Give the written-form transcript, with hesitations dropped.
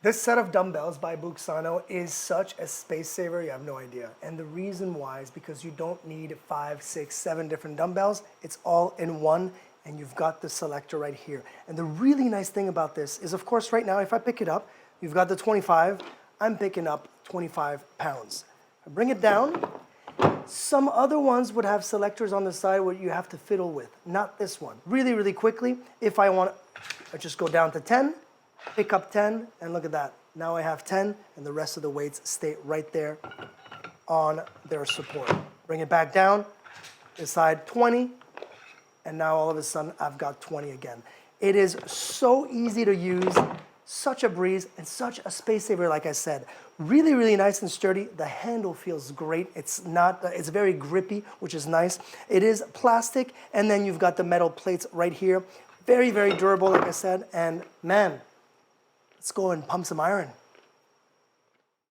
This set of dumbbells by Buxano is such a space saver, you have no idea. And the reason why is because you don't need 5, 6, 7 different dumbbells. It's all in one, and you've got the selector right here. And the really nice thing about this is, of course, right now, if I pick it up, you've got the 25, I'm picking up 25 pounds. I bring it down. Some other ones would have selectors on the side where you have to fiddle with. Not this one. Really, really quickly, if I want, I just go down to 10, pick up 10, and look at that. Now I have 10, and the rest of the weights stay right there on their support. Bring it back down, decide 20, and now all of a sudden I've got 20 again. It is so easy to use, such a breeze, and such a space saver, like I said. Really, really nice and sturdy. The handle feels great. It's very grippy, which is nice. It is plastic, and then you've got the metal plates right here. Very, very durable, like I said, and man, let's go and pump some iron.